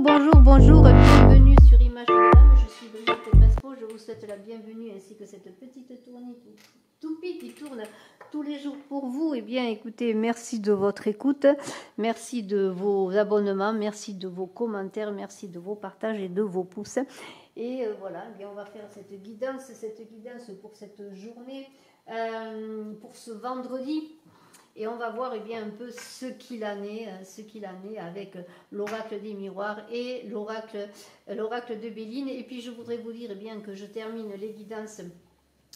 bonjour, bienvenue sur Image de l'âme, je suis Brigitte Crespo, je vous souhaite la bienvenue ainsi que cette petite tournée toupie qui tourne tous les jours pour vous. Eh bien écoutez, merci de votre écoute, merci de vos abonnements, merci de vos commentaires, merci de vos partages et de vos pouces. Et voilà, eh bien, on va faire cette guidance pour cette journée, pour ce vendredi. Et on va voir eh bien, un peu ce qu'il en est avec l'oracle des miroirs et l'oracle de Béline. Et puis je voudrais vous dire eh bien, que je termine les guidances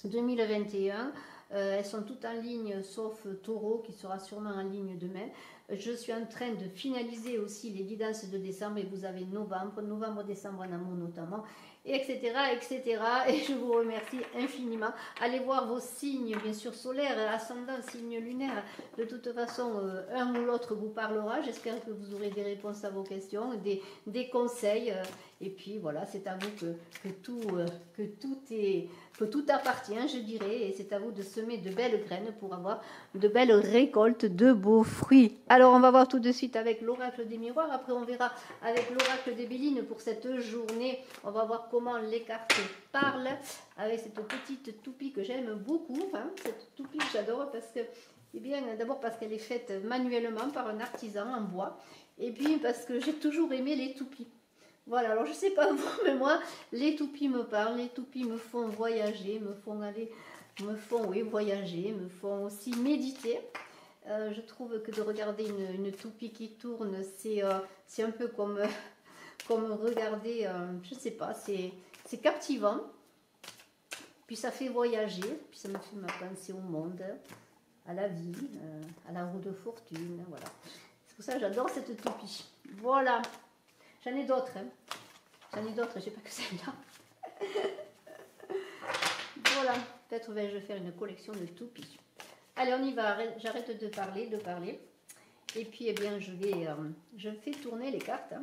2021. Elles sont toutes en ligne sauf Taureau qui sera sûrement en ligne demain. Je suis en train de finaliser aussi les guidances de décembre et vous avez novembre, décembre en amour notamment, etc., etc. Et je vous remercie infiniment. Allez voir vos signes, bien sûr, solaires, ascendant, signes lunaires. De toute façon, un ou l'autre vous parlera. J'espère que vous aurez des réponses à vos questions, des conseils. Et puis voilà, c'est à vous que tout appartient, je dirais. Et c'est à vous de semer de belles graines pour avoir de belles récoltes, de beaux fruits. Alors on va voir tout de suite avec l'oracle des miroirs. Après on verra avec l'oracle des Bélines pour cette journée. On va voir comment les cartes parlent avec cette petite toupie que j'aime beaucoup. Hein. Cette toupie que j'adore parce que, eh bien, d'abord parce qu'elle est faite manuellement par un artisan en bois. Et puis parce que j'ai toujours aimé les toupies. Voilà, alors je sais pas vous, mais moi, les toupies me parlent, les toupies me font voyager, me font voyager, me font aussi méditer. Je trouve que de regarder une toupie qui tourne, c'est un peu comme regarder, je sais pas, c'est captivant. Puis ça fait voyager, puis ça me fait penser au monde, à la vie, à la roue de fortune, voilà. C'est pour ça que j'adore cette toupie. Voilà. J'en ai d'autres, hein. J'en ai d'autres, je sais pas que celle-là. Voilà, peut-être vais-je faire une collection de toupies. Allez, on y va, j'arrête de parler. Et puis, eh bien, je fais tourner les cartes. Hein.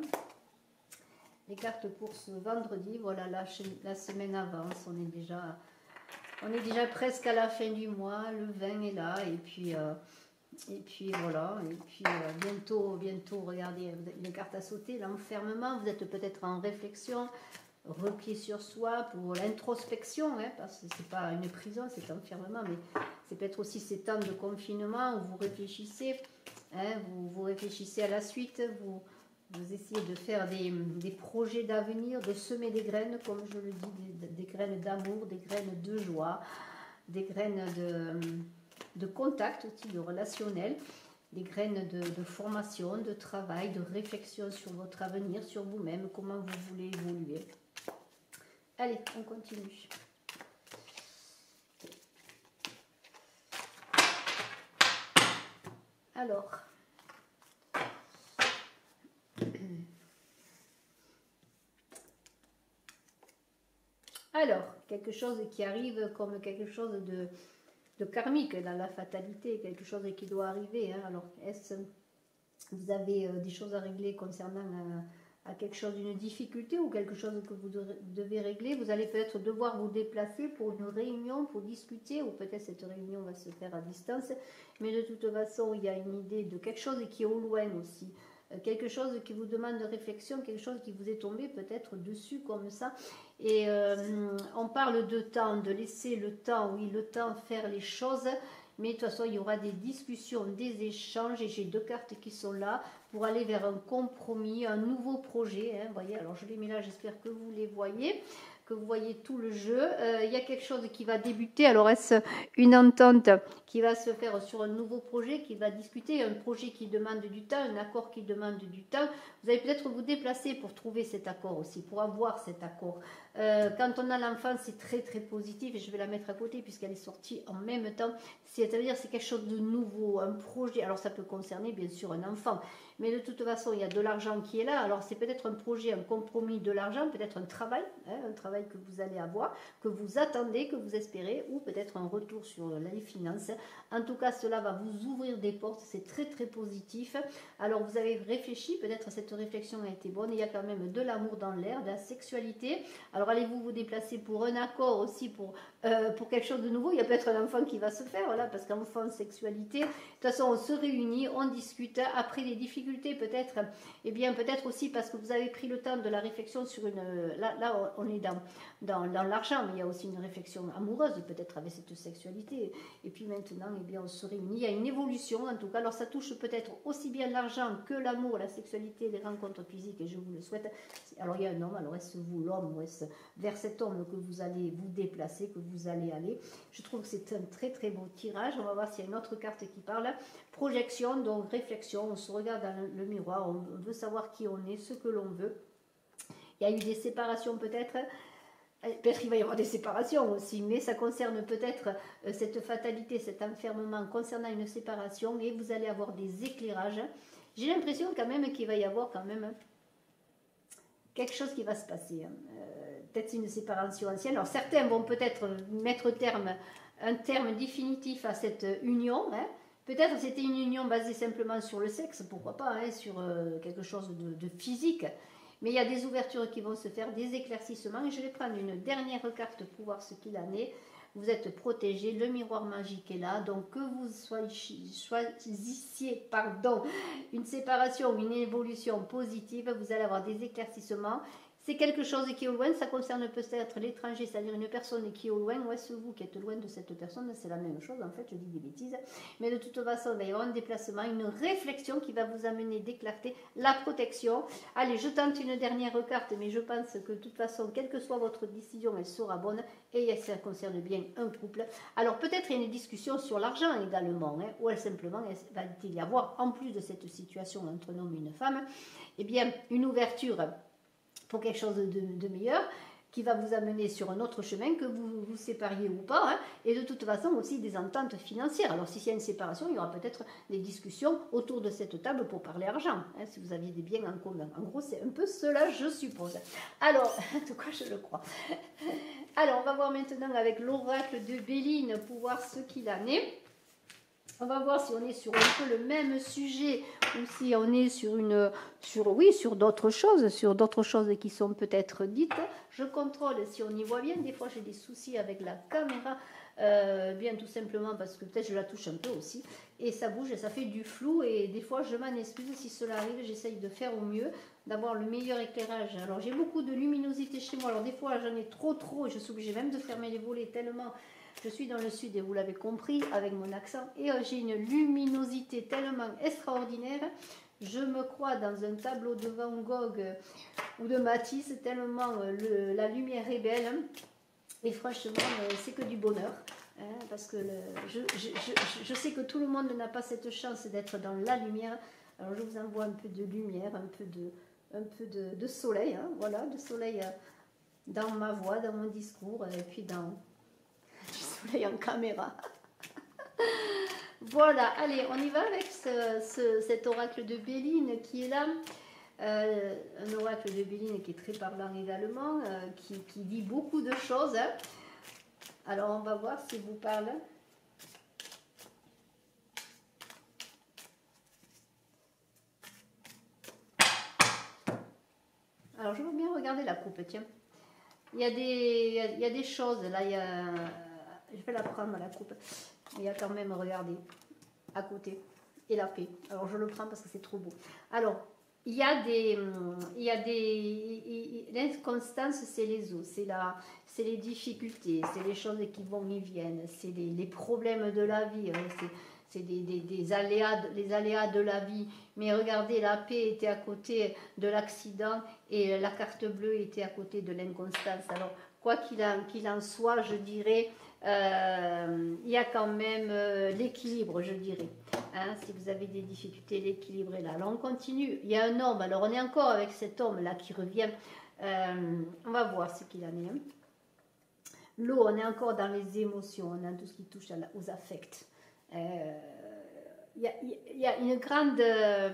Les cartes pour ce vendredi, voilà, la semaine avance, on est déjà presque à la fin du mois, le 20 est là, et puis voilà, et puis bientôt, regardez, vous avez une carte à sauter, l'enfermement, vous êtes peut-être en réflexion, repli sur soi pour l'introspection, hein, parce que c'est pas une prison, c'est l'enfermement, mais c'est peut-être aussi ces temps de confinement où vous réfléchissez, hein, vous réfléchissez à la suite, vous essayez de faire des projets d'avenir, de semer des graines, comme je le dis, des graines d'amour, des graines de joie, des graines de contact aussi, de relationnel, des graines de formation, de travail, de réflexion sur votre avenir, sur vous-même, comment vous voulez évoluer. Allez, on continue. Alors, quelque chose qui arrive comme quelque chose de karmique dans la fatalité, quelque chose qui doit arriver. Hein. Alors, est-ce vous avez des choses à régler concernant à quelque chose, une difficulté ou quelque chose que vous devez régler? Vous allez peut-être devoir vous déplacer pour une réunion, pour discuter, ou peut-être cette réunion va se faire à distance. Mais de toute façon, il y a une idée de quelque chose qui est au loin aussi. Quelque chose qui vous demande de réflexion, quelque chose qui vous est tombé peut-être dessus comme ça. Et on parle de temps, de laisser le temps, oui, le temps faire les choses. Mais de toute façon, il y aura des discussions, des échanges, et j'ai deux cartes qui sont là pour aller vers un compromis, un nouveau projet. Hein, voyez, alors je les mets là, j'espère que vous les voyez, que vous voyez tout le jeu. Il y a quelque chose qui va débuter. Alors, est-ce une entente qui va se faire sur un nouveau projet, qui va discuter, un projet qui demande du temps, un accord qui demande du temps. Vous allez peut-être vous déplacer pour trouver cet accord aussi, pour avoir cet accord. Quand on a l'enfant, c'est très très positif, et je vais la mettre à côté puisqu'elle est sortie en même temps. C'est-à-dire c'est quelque chose de nouveau, un projet. Alors ça peut concerner bien sûr un enfant, mais de toute façon il y a de l'argent qui est là. Alors c'est peut-être un projet, un compromis, de l'argent, peut-être un travail travail que vous allez avoir, que vous attendez, que vous espérez, ou peut-être un retour sur les finances. En tout cas, cela va vous ouvrir des portes, c'est très très positif. Alors vous avez réfléchi, peut-être cette réflexion a été bonne, il y a quand même de l'amour dans l'air, de la sexualité. Alors allez-vous vous déplacer pour un accord aussi, pour quelque chose de nouveau. Il y a peut-être un enfant qui va se faire, voilà, parce qu'enfant, sexualité, de toute façon on se réunit, on discute, après les difficultés peut-être, et bien peut-être aussi parce que vous avez pris le temps de la réflexion sur une, là on est dans l'argent, mais il y a aussi une réflexion amoureuse peut-être avec cette sexualité, et puis maintenant eh bien on se réunit, il y a une évolution en tout cas, alors ça touche peut-être aussi bien l'argent que l'amour, la sexualité, les rencontres physiques, et je vous le souhaite. Alors il y a un homme, alors est-ce vous l'homme, ou est-ce vers cet homme que vous allez vous déplacer, que vous allez aller. Je trouve que c'est un très très beau tirage. On va voir s'il y a une autre carte qui parle. Projection, donc réflexion, on se regarde dans le miroir, on veut savoir qui on est, ce que l'on veut. Il y a eu des séparations peut-être. Peut-être qu'il va y avoir des séparations aussi, mais ça concerne peut-être cette fatalité, cet enfermement concernant une séparation, et vous allez avoir des éclairages. J'ai l'impression quand même qu'il va y avoir quand même quelque chose qui va se passer. Peut-être une séparation ancienne. Alors certains vont peut-être mettre un terme définitif à cette union. Hein. Peut-être c'était une union basée simplement sur le sexe, pourquoi pas, hein, sur quelque chose de physique. Mais il y a des ouvertures qui vont se faire, des éclaircissements. Et je vais prendre une dernière carte pour voir ce qu'il en est. Vous êtes protégé, le miroir magique est là. Donc que vous choisissiez une séparation ou une évolution positive, vous allez avoir des éclaircissements. C'est quelque chose qui est au loin, ça concerne peut-être l'étranger, c'est-à-dire une personne qui est au loin, ou est-ce vous qui êtes loin de cette personne, c'est la même chose en fait, je dis des bêtises. Mais de toute façon, il va y avoir un déplacement, une réflexion qui va vous amener des clartés, la protection. Allez, je tente une dernière carte, mais je pense que de toute façon, quelle que soit votre décision, elle sera bonne, et ça concerne bien un couple. Alors peut-être il y a une discussion sur l'argent également, hein, ou simplement, va-t-il y avoir, en plus de cette situation entre un homme et une femme, eh bien, une ouverture pour quelque chose de meilleur, qui va vous amener sur un autre chemin, que vous vous sépariez ou pas, hein, et de toute façon aussi des ententes financières. Alors s'il y a une séparation, il y aura peut-être des discussions autour de cette table pour parler argent, hein, si vous aviez des biens en commun. En gros, c'est un peu cela, je suppose. Alors, en tout cas, je le crois. Alors, on va voir maintenant avec l'oracle de Béline pour voir ce qu'il en est. On va voir si on est sur un peu le même sujet ou si on est sur d'autres choses qui sont peut-être dites. Je contrôle si on y voit bien. Des fois, j'ai des soucis avec la caméra, bien tout simplement parce que peut-être je la touche un peu aussi. Et ça bouge et ça fait du flou. Et des fois, je m'en excuse si cela arrive. J'essaye de faire au mieux, d'avoir le meilleur éclairage. Alors, j'ai beaucoup de luminosité chez moi. Alors, des fois, j'en ai trop. Et je suis obligée même de fermer les volets tellement... Je suis dans le sud et vous l'avez compris avec mon accent, et j'ai une luminosité tellement extraordinaire. Je me crois dans un tableau de Van Gogh ou de Matisse, tellement la lumière est belle. Et franchement, c'est que du bonheur. Hein, parce que je sais que tout le monde n'a pas cette chance d'être dans la lumière. Alors je vous envoie un peu de lumière, un peu de soleil. Hein, voilà, de soleil dans ma voix, dans mon discours, et puis dans... soleil en caméra. Voilà, allez, on y va avec cet oracle de Béline qui est là. Un oracle de Béline qui est très parlant également, qui dit beaucoup de choses. Hein. Alors, on va voir s'il vous parle. Alors, je veux bien regarder la coupe, tiens. Il y a des choses, là, il y a... Je vais la prendre, la coupe. Il y a quand même, regardez, à côté. Et la paix. Alors, je le prends parce que c'est trop beau. Alors, il y a des... L'inconstance, c'est les eaux. C'est les difficultés. C'est les choses qui vont et viennent. C'est les problèmes de la vie. C'est des aléas, les aléas de la vie. Mais regardez, la paix était à côté de l'accident et la carte bleue était à côté de l'inconstance. Alors, quoi qu'il en soit, je dirais... il y a quand même l'équilibre, je dirais. Hein, si vous avez des difficultés, l'équilibre est là. Alors on continue. Il y a un homme. Alors on est encore avec cet homme-là qui revient. On va voir ce qu'il en est. Hein. L'eau, on est encore dans les émotions. On est dans tout ce qui touche aux affects. Il y a une grande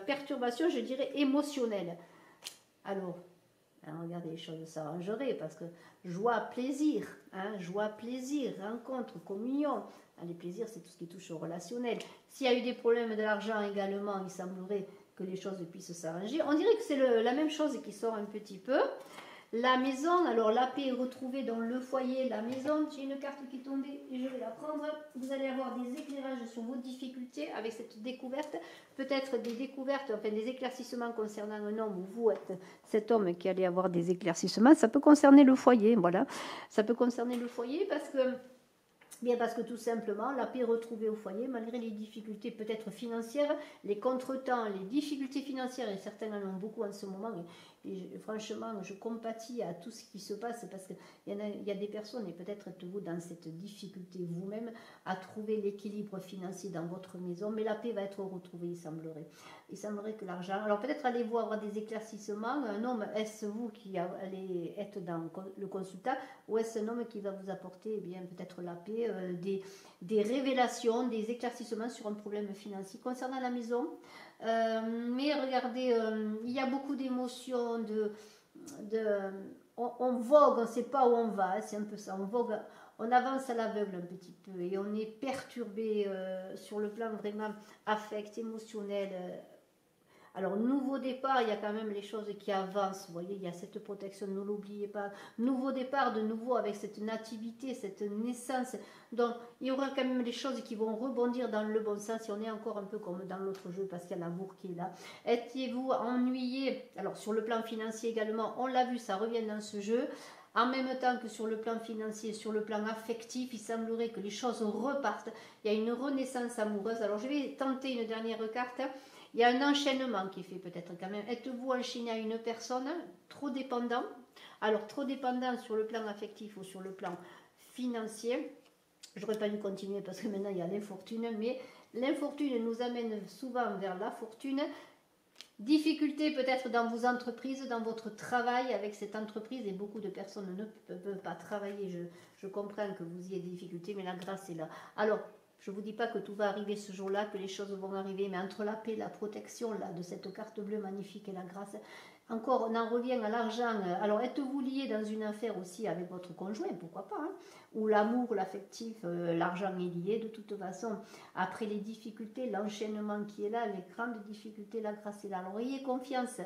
perturbation, je dirais, émotionnelle. Alors, hein, regardez, les choses s'arrangeraient parce que joie, plaisir, hein, joie, plaisir, rencontre, communion. Les plaisirs, c'est tout ce qui touche au relationnel. S'il y a eu des problèmes de l'argent également, il semblerait que les choses puissent s'arranger. On dirait que c'est la même chose qui sort un petit peu. La maison, alors la paix est retrouvée dans le foyer, la maison. J'ai une carte qui est tombée et je vais la prendre. Vous allez avoir des éclairages sur vos difficultés avec cette découverte. Peut-être des découvertes, enfin des éclaircissements concernant un homme ou vous êtes cet homme qui allait avoir des éclaircissements. Ça peut concerner le foyer, voilà. Ça peut concerner le foyer parce que... Bien parce que tout simplement, la paix retrouvée au foyer, malgré les difficultés peut-être financières, les contretemps, les difficultés financières, et certains en ont beaucoup en ce moment, et franchement, je compatis à tout ce qui se passe parce qu'il y a des personnes, et peut-être êtes-vous dans cette difficulté vous-même, à trouver l'équilibre financier dans votre maison, mais la paix va être retrouvée, il semblerait. Il semblerait que l'argent... Alors peut-être allez-vous avoir des éclaircissements, un homme, est-ce vous qui allez être dans le consultat, ou est-ce un homme qui va vous apporter, eh bien, peut-être la paix, des révélations, des éclaircissements sur un problème financier concernant la maison. Mais regardez, il y a beaucoup d'émotions, on vogue, on ne sait pas où on va, c'est un peu ça, on vogue, on avance à l'aveugle un petit peu et on est perturbé sur le plan vraiment affect, émotionnel. Alors, nouveau départ, il y a quand même les choses qui avancent. Vous voyez, il y a cette protection, ne l'oubliez pas. Nouveau départ, de nouveau, avec cette nativité, cette naissance. Donc, il y aura quand même des choses qui vont rebondir dans le bon sens. Et on est encore un peu comme dans l'autre jeu, parce qu'il y a l'amour qui est là. Étiez-vous ennuyé? Alors, sur le plan financier également, on l'a vu, ça revient dans ce jeu. En même temps que sur le plan financier, sur le plan affectif, il semblerait que les choses repartent. Il y a une renaissance amoureuse. Alors, je vais tenter une dernière carte. Il y a un enchaînement qui fait peut-être quand même. Êtes-vous enchaîné à une personne trop dépendant? Alors, trop dépendant sur le plan affectif ou sur le plan financier. J'aurais pas dû continuer parce que maintenant il y a l'infortune, mais l'infortune nous amène souvent vers la fortune. Difficulté peut-être dans vos entreprises, dans votre travail avec cette entreprise, et beaucoup de personnes ne peuvent pas travailler. Je comprends que vous ayez des difficultés, mais la grâce est là. Alors, je ne vous dis pas que tout va arriver ce jour-là, que les choses vont arriver, mais entre la paix, la protection là, de cette carte bleue magnifique et la grâce, encore on en revient à l'argent. Alors êtes-vous lié dans une affaire aussi avec votre conjoint, pourquoi pas, hein, ou l'amour, l'affectif, l'argent est lié de toute façon. Après les difficultés, l'enchaînement qui est là, les grandes difficultés, la grâce est là. Alors ayez confiance,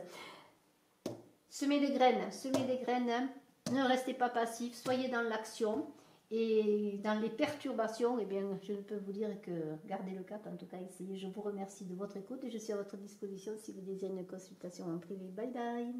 semez des graines, hein. Ne restez pas passif, soyez dans l'action. Et dans les perturbations, eh bien, je ne peux vous dire que gardez le cap, en tout cas essayez. Je vous remercie de votre écoute et je suis à votre disposition si vous désirez une consultation en privé. Bye bye.